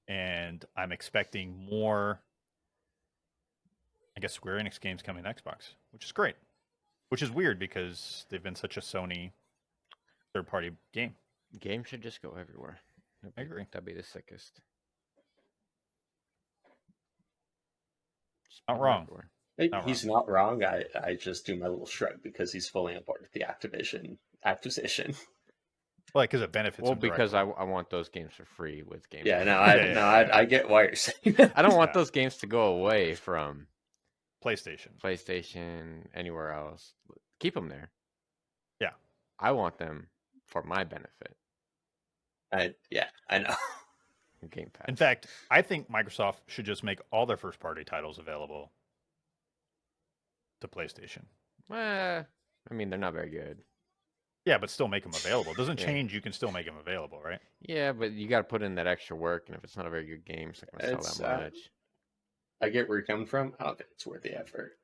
And I'm expecting more, I guess, Square Enix games coming to Xbox, which is great. Which is weird because they've been such a Sony third-party game. Games should just go everywhere. I agree. That'd be the sickest. Just Not put 'em wrong. everywhere. Not He's not wrong. I just do my little shrug because he's fully on board with the Activision acquisition. Well, because it benefits. Well, them because directly. I want those games for free with Game Yeah, Pass. no, Yeah. I get why you're saying that. I don't want Yeah. those games to go away from PlayStation. PlayStation, anywhere else. Keep them there. Yeah. I want them for my benefit. I know. Game Pass. In fact, I think Microsoft should just make all their first-party titles available to PlayStation. I mean, they're not very good. Yeah, but still make them available. It doesn't Yeah. change. You can still make them available, right? Yeah, but you got to put in that extra work, and if it's not a very good game, it's not going to It's, sell that much. I get where you're coming from. I don't think it's worth the effort.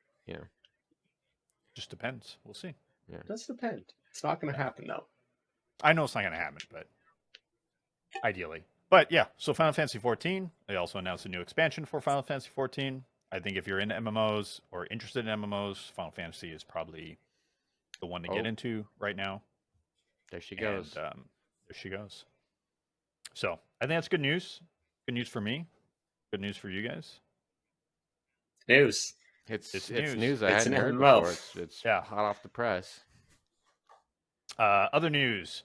Just depends. We'll see. It does depend. It's not going to happen though. I know it's not going to happen, but ideally. But yeah, so Final Fantasy XIV, they also announced a new expansion for Final Fantasy XIV. I think if you're into MMOs or interested in MMOs, Final Fantasy is probably the one to get Oh. into right now. There she goes. And, there she goes. So I think that's good news. Good news for me. Good news for you guys. News. It's it's news. news. I It's hadn't an heard MMO. before. It's Yeah. hot off the press. Other news.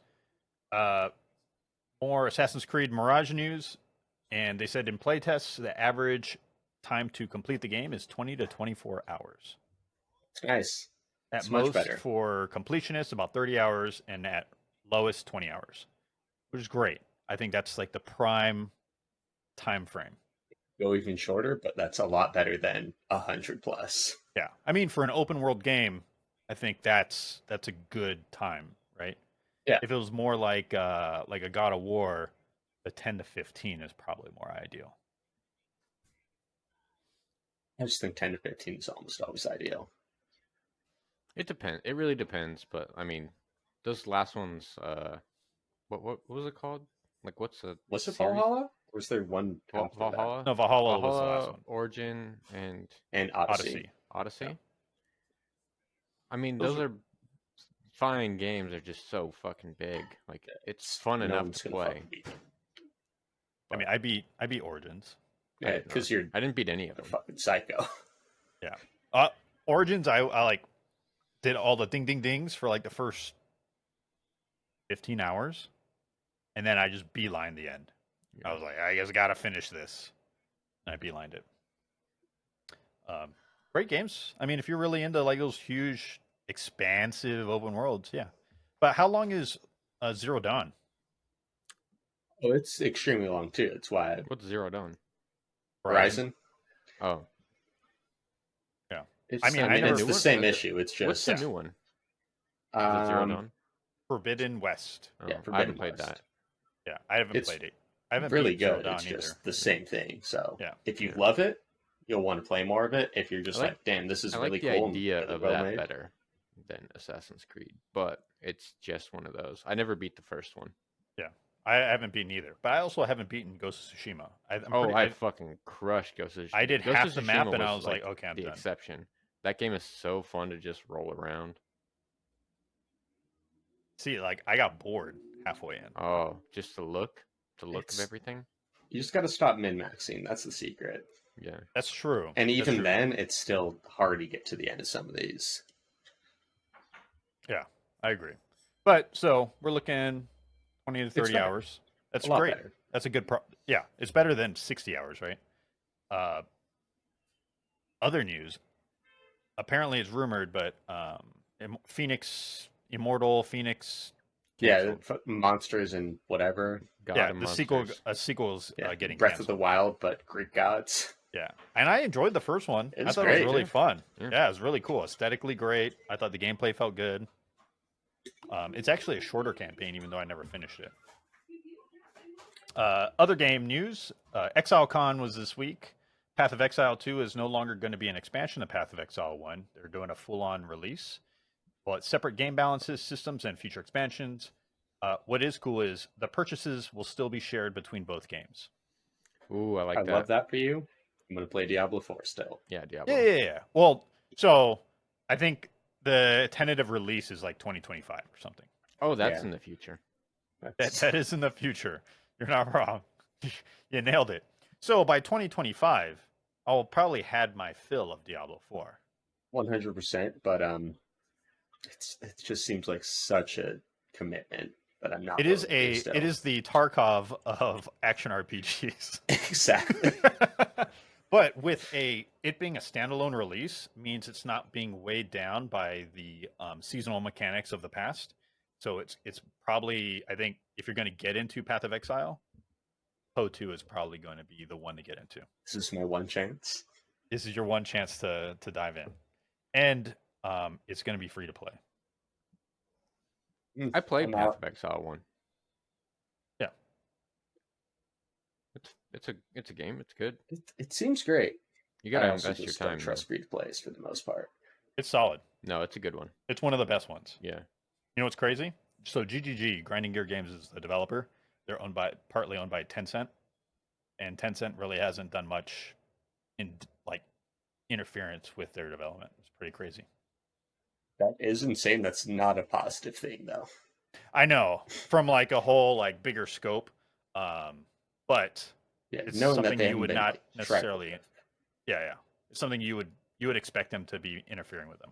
More Assassin's Creed Mirage news. And they said in playtests, the average time to complete the game is 20 to 24 hours. Nice. At It's much most, better. for completionists, about 30 hours, and at lowest, 20 hours, which is great. I think that's like the prime time frame. Go even shorter, but that's a lot better than 100 plus. Yeah, I mean, for an open world game, I think that's a good time, right? Yeah. If it was more like a God of War, the 10 to 15 is probably more ideal. I just think 10 to 15 is almost always ideal. It depends. It really depends. But I mean, those last ones. What was it called? Like, what's the Was it series? Valhalla? Or was there one after that? Valhalla. No, Valhalla was the last one. Origin, and And Odyssey. Odyssey. Yeah. I mean, Those those are fine games. They're just so fucking big. Like, it's fun No enough one's to gonna play. fucking beat them. I mean, I beat Origins. Yeah, because you're I didn't beat any of a them. fucking psycho. Yeah. Origins, I like did all the ding ding dings for like the first 15 hours, and then I just beelined the end. Yeah. I was like, I just gotta finish this. And I beelined it. Great games. I mean, if you're really into like those huge, expansive open worlds, yeah. But how long is Zero Dawn? Oh, it's extremely long too. That's why What's Zero Dawn? Horizon. Oh, It's, I mean, I it's never- the same issue. It's what's just the new one? Is it Zero Dawn? Forbidden West. Oh, yeah, I Forbidden haven't played West. that. Yeah, I haven't It's played it. I haven't really beat Zero good. Dawn It's either. just the same thing. So Yeah. if you Yeah. love it, you'll want to play more of it. If you're just I like- like, damn, this is I really like the cool. and idea really of well that made. better than Assassin's Creed, but it's just one of those. I never beat the first one. I haven't beaten either, but I also haven't beaten Ghost of Tsushima. I fucking crushed Ghost of Tsushima. I did Ghost half of the map, Tsushima and I was, was like, okay, I'm the done. exception. That game is so fun to just roll around. See, like I got bored halfway in. Oh, just the look of It's- everything. You just got to stop min maxing. That's the secret. Yeah. That's true. And That's even true. then, it's still hard to get to the end of some of these. Yeah, I agree. But so we're looking 20 to 30 better. hours. That's A lot great. better. That's a good yeah, it's better than 60 hours, right? Other news. Apparently it's rumored, but Immortal Phoenix Yeah, canceled. monsters and whatever. God Yeah, and the Monsters. sequel's Yeah, getting Breath canceled. of the Wild, but Greek gods. Yeah, and I enjoyed the first one. It I was thought it was great, really yeah. fun. Yeah. Yeah, it was really cool. Aesthetically great. I thought the gameplay felt good. It's actually a shorter campaign, even though I never finished it. Other game news: ExileCon was this week. Path of Exile 2 is no longer going to be an expansion of Path of Exile 1. They're doing a full-on release. Well, it's separate game balances, systems, and future expansions. What is cool is the purchases will still be shared between both games. Ooh, I like I that. love that for you. I'm gonna play Diablo 4 still. Yeah, Diablo. Yeah. Well, so I think the tentative release is like 2025 or something. Oh, that's Yeah. in the future. That is in the future. You're not wrong. You nailed it. So by 2025, I'll probably had my fill of Diablo 4. 100%. But it just seems like such a commitment that I'm not. It is willing to do still. it is the Tarkov of action RPGs. exactly. But with it being a standalone release means it's not being weighed down by the seasonal mechanics of the past. So it's probably, I think, if you're going to get into Path of Exile, PoE 2 is probably going to be the one to get into. This is my one chance. This is your one chance to dive in, and it's going to be free to play. I played I'm Path out. of Exile 1. Yeah. It's a game. It's good. It seems great. You gotta I also invest your just don't time. trust free to plays for the most part. It's solid. No, it's a good one. It's one of the best ones. Yeah. You know what's crazy? So GGG, Grinding Gear Games, is the developer. They're partly owned by Tencent, and Tencent really hasn't done much in like interference with their development. It's pretty crazy. That is insane. That's not a positive thing, though. I know from like a whole like bigger scope, but Yeah, it's knowing that something they you haven't would been, not like, necessarily. Yeah. It's something you would expect them to be interfering with them.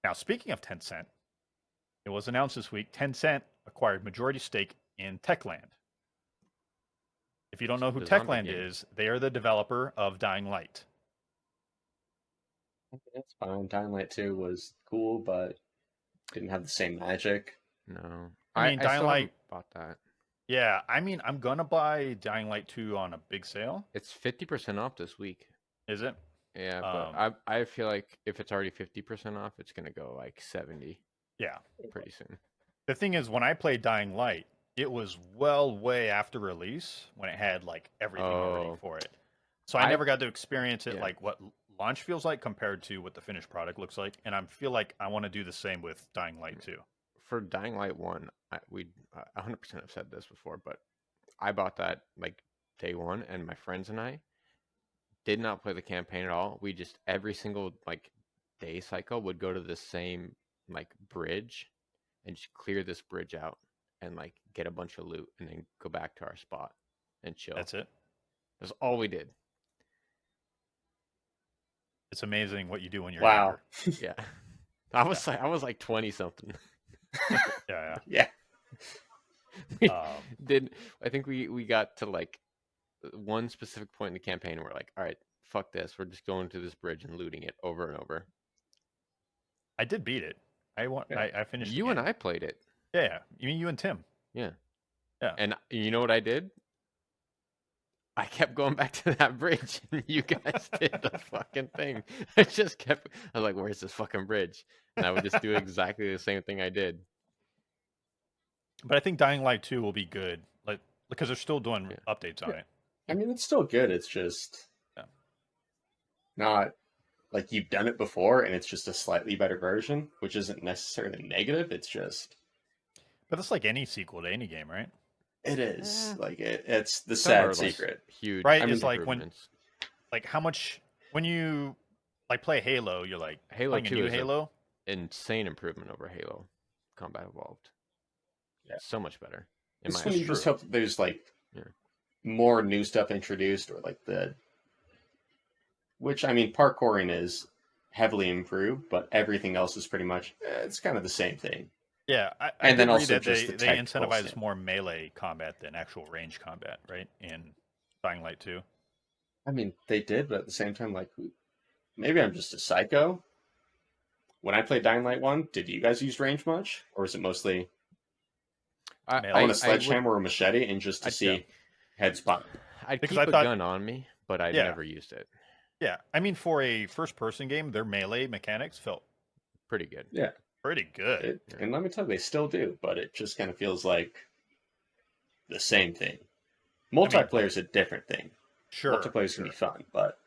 Now, speaking of Tencent, it was announced this week Tencent acquired majority stake in Techland. If you don't know who The zombie Techland game. is, they are the developer of Dying Light. That's fine. Dying Light 2 was cool, but didn't have the same magic. No. I mean, Dying still Light- haven't bought that. Yeah, I mean, I'm gonna buy Dying Light 2 on a big sale. It's 50% off this week. Is it? Yeah, but I feel like if it's already 50% off, it's gonna go like 70 Yeah. pretty soon. The thing is, when I played Dying Light, it was way after release when it had like everything already Oh. for it. So I I- never got to experience it yeah. like what launch feels like compared to what the finished product looks like, and I feel like I want to do the same with Dying Light 2. For Dying Light 1, we 100% have said this before, but I bought that like day one, and my friends and I did not play the campaign at all. We just every single like day cycle would go to the same like bridge and just clear this bridge out and like get a bunch of loot and then go back to our spot and chill. That's it. That's all we did. It's amazing what you do when you're Wow. younger. Yeah. I was like 20 something. Yeah, Yeah. We yeah. I think we got to like one specific point in the campaign and we're like, all right, fuck this. We're just going to this bridge and looting it over and over. I did beat it. I finished. You and I played it. Yeah. You mean you and Tim? Yeah. Yeah. And you know what I did? I kept going back to that bridge, and you guys did the fucking thing. I was like, where's this fucking bridge? And I would just do exactly the same thing I did. But I think Dying Light 2 will be good, like because they're still doing Yeah. updates on it. I mean, it's still good. It's just not like you've done it before, and it's just a slightly better version, which isn't necessarily negative. It's just But that's like any sequel to any game, right? it is Eh. like it's the Some are, sad like, secret. Huge. Right, I mean, it's like when improvements. like how much when you like play Halo, you're like Halo playing a 2 new is Halo. insane improvement over Halo Combat Evolved. Yeah. So much better. In It's my when you just hope that there's like Yeah. more new stuff introduced, or like which I mean, parkouring is heavily improved, but everything else is pretty much it's kind of the same thing. Yeah, I And then did read also that just they the they technical incentivize stand. more melee combat than actual range combat, right? In Dying Light 2. I mean, they did, but at the same time, like maybe I'm just a psycho. When I played Dying Light 1, did you guys use range much, or is it mostly Melee. I want a would- sledgehammer or a machete and just to I'd- see heads pop? I'd Because keep I a thought- gun on me, but I Yeah. never used it. Yeah, I mean for a first-person game, their melee mechanics felt Pretty good. Yeah, pretty good. and let me tell you, they still do, but it just kind of feels like the same thing. Multiplayer is a different thing. Sure, Multiplayer can be fun, but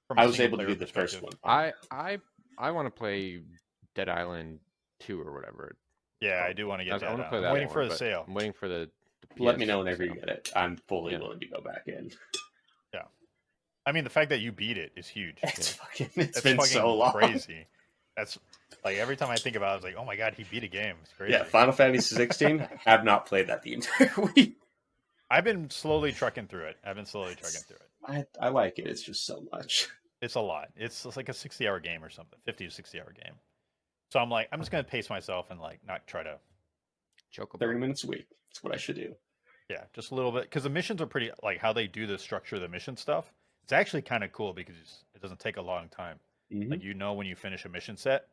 From a I was able to single-player do the first perspective. one. I want to play Dead Island 2 or whatever. Yeah, I do want to get I that. want to play I'm that waiting more, for the but sale. I'm waiting for the Let me PS know whenever you sale. get it. I'm fully Yeah. willing to go back in. I mean, the fact that you beat it is huge. It's fucking. It's That's been fucking so long. crazy. That's like every time I think about it, I was like, oh my god, he beat a game. It's crazy. Yeah, Final Fantasy 16. Have not played that the entire week. I've been slowly trucking through it. I like it. It's just so much. It's a lot. It's like a 60-hour game or something, 50 to 60-hour game. So I'm like, I'm just gonna pace myself and like not try to. Chocobo. 30 minutes a week. That's what I should do. Yeah, just a little bit because the missions are pretty like how they do the structure of the mission stuff. It's actually kind of cool because it doesn't take a long time. Mhm. Like you know when you finish a mission set,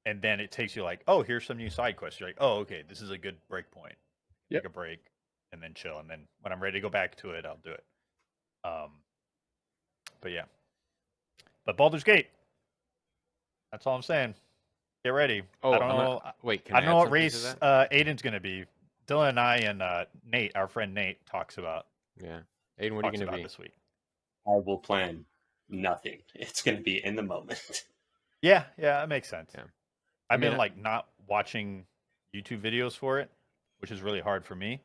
and then it takes you like, oh, here's some new side quests. You're like, oh, okay, this is a good break point. Yep. Take a break and then chill, and then when I'm ready to go back to it, I'll do it. But yeah, but Baldur's Gate. That's all I'm saying. Get ready. Oh, I don't know. wait, can I don't know add what something to race that? Aiden's gonna be. Dylan and I and Nate, our friend Nate, talks about Yeah. Aiden, what are you going to be? this week. I will plan nothing. It's going to be in the moment. Yeah, that makes sense. Yeah. I've mean, been like not watching YouTube videos for it, which is really hard for me.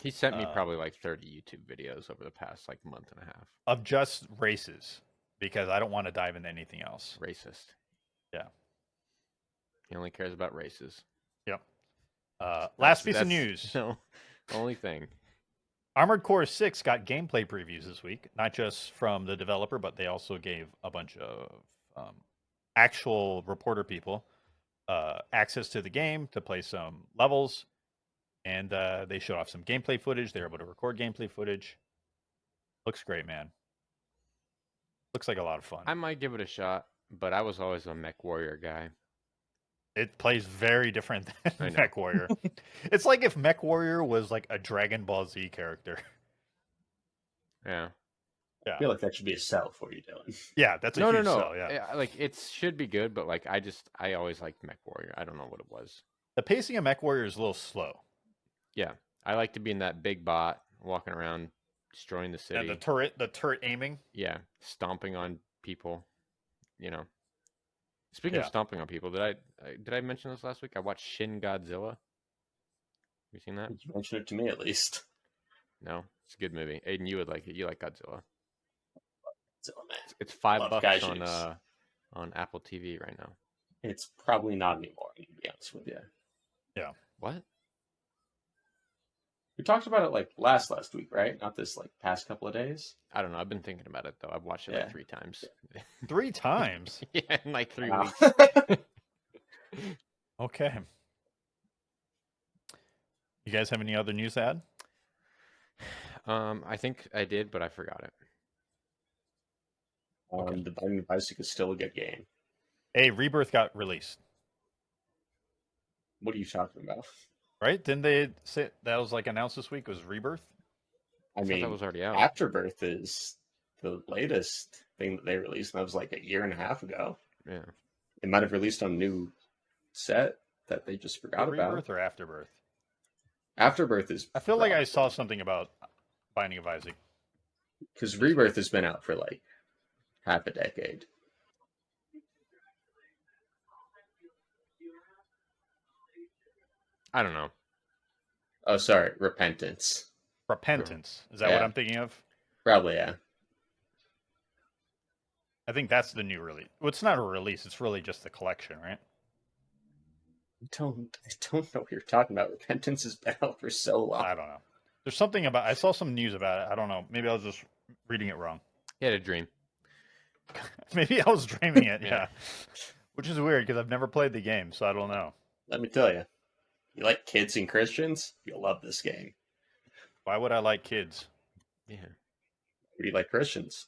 He sent me probably like 30 YouTube videos over the past like month and a half. Of just races because I don't want to dive into anything else. Racist. Yeah. He only cares about races. Yep. Last piece of That's news. No, only thing. Armored Core 6 got gameplay previews this week, not just from the developer, but they also gave a bunch of actual reporter people access to the game to play some levels, and they showed off some gameplay footage. They were able to record gameplay footage. Looks great, man. Looks like a lot of fun. I might give it a shot, but I was always a Mech Warrior guy. It plays very different I than know. Mech Warrior. It's like if Mech Warrior was like a Dragon Ball Z character. Yeah. I feel like that should be a sell for you, Dylan. Yeah, that's a No, huge no. sell, yeah. Like it should be good, but like I always liked Mech Warrior. I don't know what it was. The pacing of Mech Warrior is a little slow. Yeah, I like to be in that big bot walking around destroying the And city. the turret aiming. Yeah, stomping on people. You know. Speaking of Yeah. stomping on people, did I mention this last week? I watched Shin Godzilla. Have you seen that? You mentioned it to me at least. No, it's a good movie. Aiden, you would like it. You like Godzilla. So, man, It's love $5 kaijus. on Apple TV right now. It's probably not anymore, to be honest with you. Yeah. What? We talked about it like last week, right? Not this like past couple of days. I don't know. I've been thinking about it though. I've watched it Yeah. like 3 times. 3 times. Yeah, in like 3 Wow. weeks. Okay. You guys have any other news to add? I think I did, but I forgot it. Okay. The Binding of Isaac is still a good game. Hey, Rebirth got released, What are you talking about? right? Didn't they say that was like announced this week? Was Rebirth? I thought mean, that was already out. Afterbirth is the latest thing that they released, and that was like a year and a half ago. Yeah. It might have released on a new set that they just forgot about. Rebirth or Afterbirth? Afterbirth is. I feel like I saw something about Binding of Isaac. Because Rebirth has been out for like half a decade. I don't know. Oh, sorry, Repentance. Repentance. Is that what Yeah. I'm thinking of? Probably, yeah. I think that's the new release. Well, it's not a release. It's really just the collection, right? I don't know what you're talking about. Repentance has been out for so long. I don't know. There's something about. I saw some news about it. I don't know. Maybe I was just reading it wrong. He had a dream. Maybe I was dreaming it. Yeah. Yeah. Which is weird because I've never played the game, so I don't know. Let me tell you, you like kids and Christians, you'll love this game. Why would I like kids? Yeah. Or you like Christians?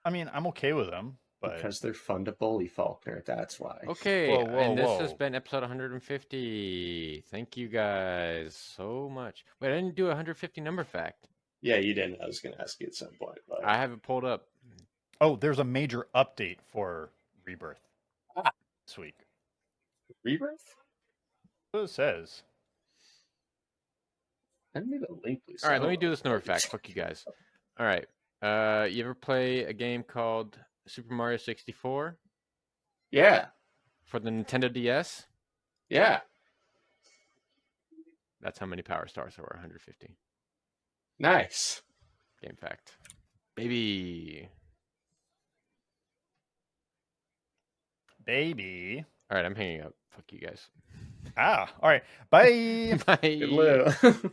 I mean, I'm okay with them, but Because they're fun to bully, Faulkner. That's why. Okay, Whoa, whoa, and this has whoa. been episode 150. Thank you guys so much. Wait, I didn't do a 150 number fact. Yeah, you didn't. I was going to ask you at some point, but I have it pulled up. oh, there's a major update for Rebirth this week. Rebirth? That's what it says. Send me the link, please. All right, let me do this number fact. Fuck you guys. All right. You ever play a game called Super Mario 64 Yeah, for the Nintendo DS? yeah. That's how many power stars there were, 150. Nice. Game fact. Baby. Baby. All right, I'm hanging up. Fuck you guys. Ah, all right. Bye. Bye. Good loo.